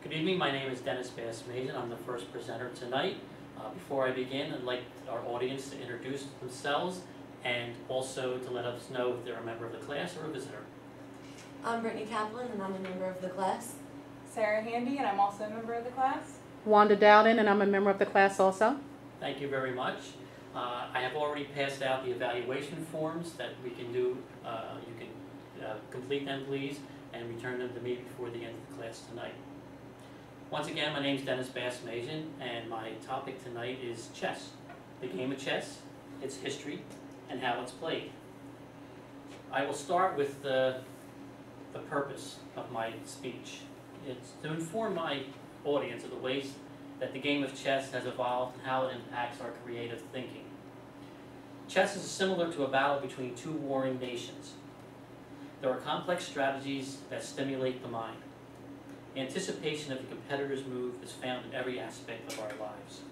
Good evening, my name is Dennis Bass-Mason. I'm the first presenter tonight. Before I begin, I'd like our audience to introduce themselves and also to let us know if they're a member of the class or a visitor. I'm Brittany Kaplan and I'm a member of the class. Sarah Handy and I'm also a member of the class. Wanda Dowden and I'm a member of the class also. Thank you very much. I have already passed out the evaluation forms that we can do. You can complete them, please, and return them to me before the end of the class tonight. Once again, my name is Dennis Bass-Mason, and my topic tonight is chess. The game of chess, its history, and how it's played. I will start with the purpose of my speech. It's to inform my audience of the ways that the game of chess has evolved and how it impacts our creative thinking. Chess is similar to a battle between two warring nations. There are complex strategies that stimulate the mind. Anticipation of the competitor's move is found in every aspect of our lives.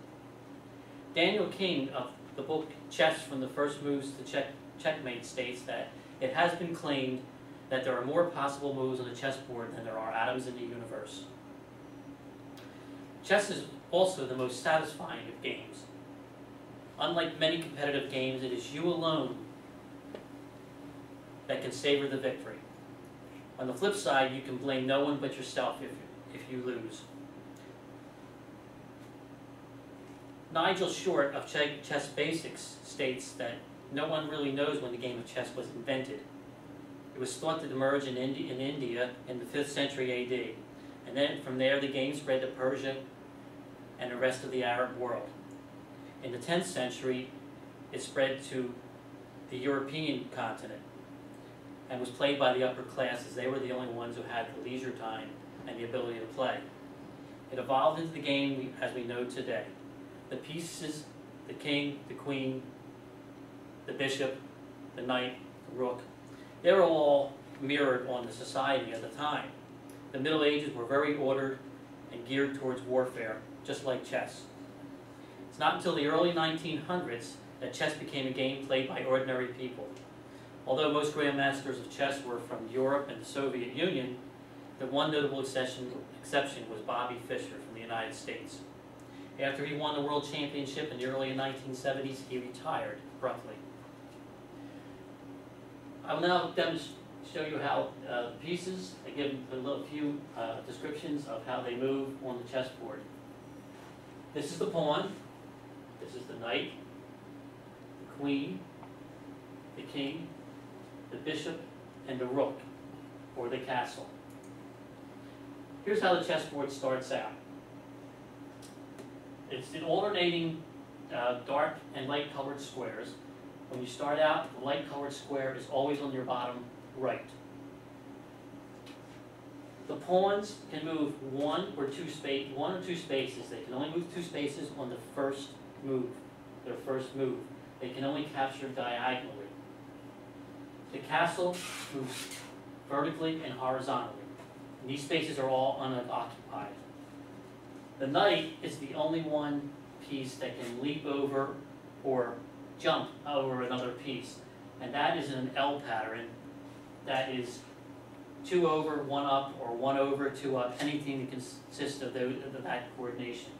Daniel King of the book Chess from the First Moves to Checkmate states that it has been claimed that there are more possible moves on the chessboard than there are atoms in the universe. Chess is also the most satisfying of games. Unlike many competitive games, it is you alone that can savor the victory. On the flip side, you can blame no one but yourself if you lose. Nigel Short of Chess Basics states that no one really knows when the game of chess was invented. It was thought to emerge in India in the 5th century AD, and then from there the game spread to Persia and the rest of the Arab world. In the 10th century, it spread to the European continent and was played by the upper classes. They were the only ones who had the leisure time and the ability to play. It evolved into the game as we know today. The pieces, the king, the queen, the bishop, the knight, the rook, they were all mirrored on the society at the time. The Middle Ages were very ordered and geared towards warfare, just like chess. It's not until the early 1900s that chess became a game played by ordinary people. Although most grandmasters of chess were from Europe and the Soviet Union, the one notable exception was Bobby Fischer from the United States. After he won the World Championship in the early 1970s, he retired abruptly. I will now show you how pieces, I give a few descriptions of how they move on the chessboard. This is the pawn, this is the knight, the queen, the king, the bishop, and the rook, or the castle. Here's how the chessboard starts out. It's in alternating dark and light colored squares. When you start out, the light colored square is always on your bottom right. The pawns can move one or two spaces. They can only move 2 spaces on the first move, their first move. They can only capture diagonally. The castle moves vertically and horizontally. And these spaces are all unoccupied. The knight is the only one piece that can leap over or jump over another piece. And that is in an L pattern. That is 2 over, 1 up, or 1 over, 2 up, anything that consists of that coordination.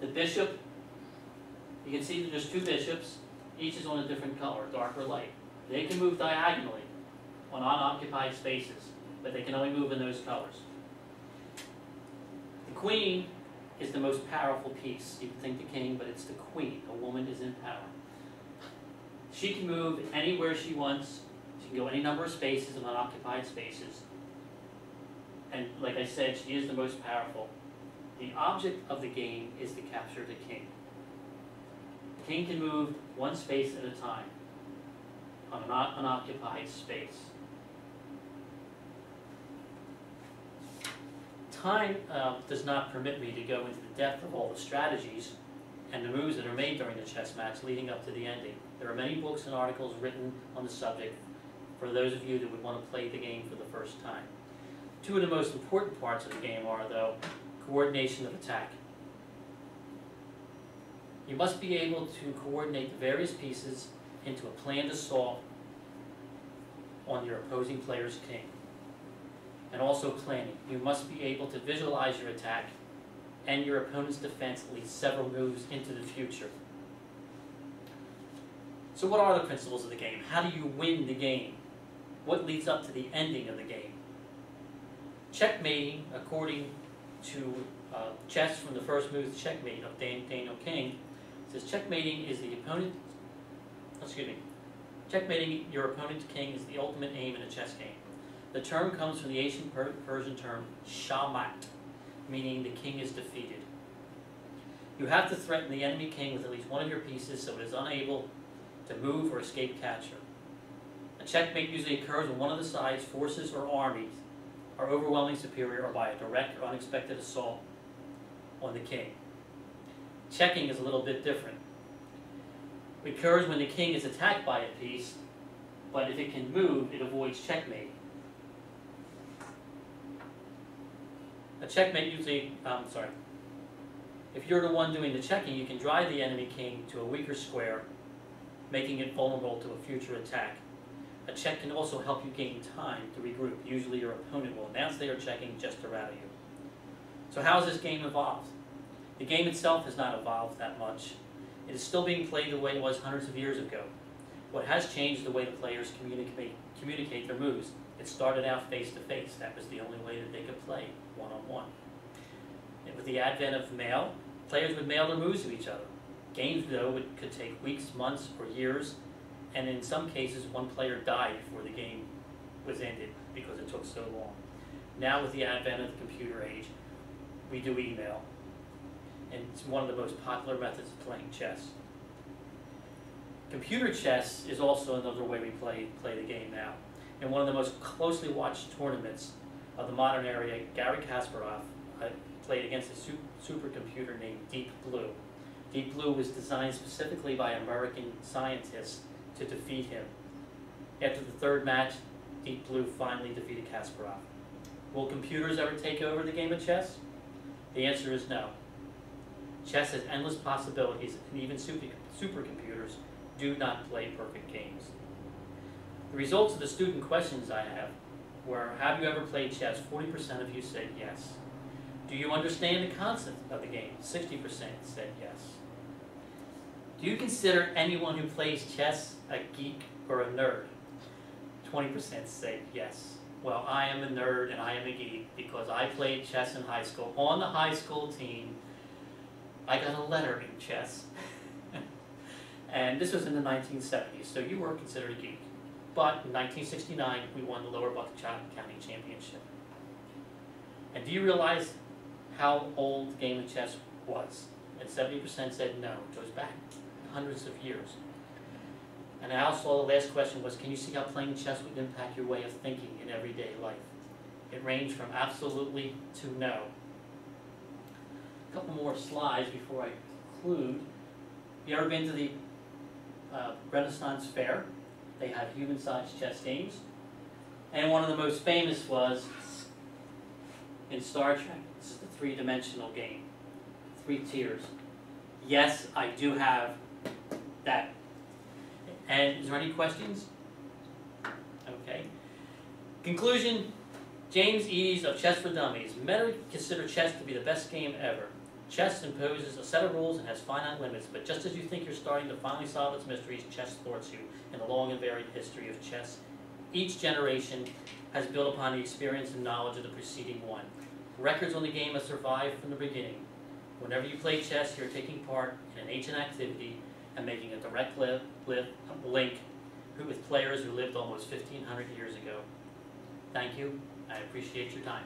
The bishop, you can see that there's 2 bishops. Each is on a different color, dark or light. They can move diagonally on unoccupied spaces, but they can only move in those colors. The queen is the most powerful piece. You can think the king, but it's the queen. A woman is in power. She can move anywhere she wants. She can go any number of spaces in unoccupied spaces. And like I said, she is the most powerful. The object of the game is to capture the king. The king can move 1 space at a time on an unoccupied space. Time does not permit me to go into the depth of all the strategies and the moves that are made during the chess match leading up to the ending. There are many books and articles written on the subject for those of you that would want to play the game for the first time. 2 of the most important parts of the game are, though, coordination of attack. You must be able to coordinate the various pieces into a planned assault on your opposing player's king. and also planning. You must be able to visualize your attack and your opponent's defense at least several moves into the future. So what are the principles of the game? How do you win the game? What leads up to the ending of the game? Checkmating, according to chess from the first move, Checkmate of Daniel King, says checkmating is the opponent. Checkmating your opponent's king is the ultimate aim in a chess game. The term comes from the ancient Persian term shamat, meaning the king is defeated. You have to threaten the enemy king with at least one of your pieces so it is unable to move or escape capture. A checkmate usually occurs when one of the side's forces or armies are overwhelmingly superior or by a direct or unexpected assault on the king. Checking is a little bit different. It occurs when the king is attacked by a piece, but if it can move, it avoids checkmate. A checkmate usually, if you're the one doing the checking, you can drive the enemy king to a weaker square, making it vulnerable to a future attack. A check can also help you gain time to regroup. Usually your opponent will announce they are checking just to rally you. So how has this game evolved? The game itself has not evolved that much. It is still being played the way it was hundreds of years ago. What has changed is the way the players communicate their moves. It started out face-to-face. That was the only way that they could play one-on-one. And with the advent of mail, players would mail their moves to each other. Games, though, could take weeks, months, or years, and in some cases, one player died before the game was ended because it took so long. Now, with the advent of the computer age, we do email, and it's one of the most popular methods of playing chess. Computer chess is also another way we play the game now. In one of the most closely watched tournaments of the modern era, Garry Kasparov played against a supercomputer named Deep Blue. Deep Blue was designed specifically by American scientists to defeat him. After the third match, Deep Blue finally defeated Kasparov. Will computers ever take over the game of chess? The answer is no. Chess has endless possibilities, and even supercomputers do not play perfect games. The results of the student questions I have were, have you ever played chess? 40% of you said yes. Do you understand the concept of the game? 60% said yes. Do you consider anyone who plays chess a geek or a nerd? 20% said yes. Well, I am a nerd and I am a geek because I played chess in high school. On the high school team, I got a letter in chess. And this was in the 1970s, so you were considered a geek. But in 1969, we won the Lower Buckshot County Championship. And do you realize how old the game of chess was? And 70% said no. It goes back hundreds of years. And also the last question was, can you see how playing chess would impact your way of thinking in everyday life? It ranged from absolutely to no. A couple more slides before I conclude. You ever been to the Renaissance Fair? They have human-sized chess games. And one of the most famous was in Star Trek. This is the three-dimensional game. 3 tiers. Yes, I do have that. And is there any questions? Okay. Conclusion, James Eades of Chess for Dummies. Many consider chess to be the best game ever. Chess imposes a set of rules and has finite limits, but just as you think you're starting to finally solve its mysteries, chess thwarts you in the long and varied history of chess. Each generation has built upon the experience and knowledge of the preceding one. Records on the game have survived from the beginning. Whenever you play chess, you're taking part in an ancient activity and making a direct link with players who lived almost 1,500 years ago. Thank you. I appreciate your time.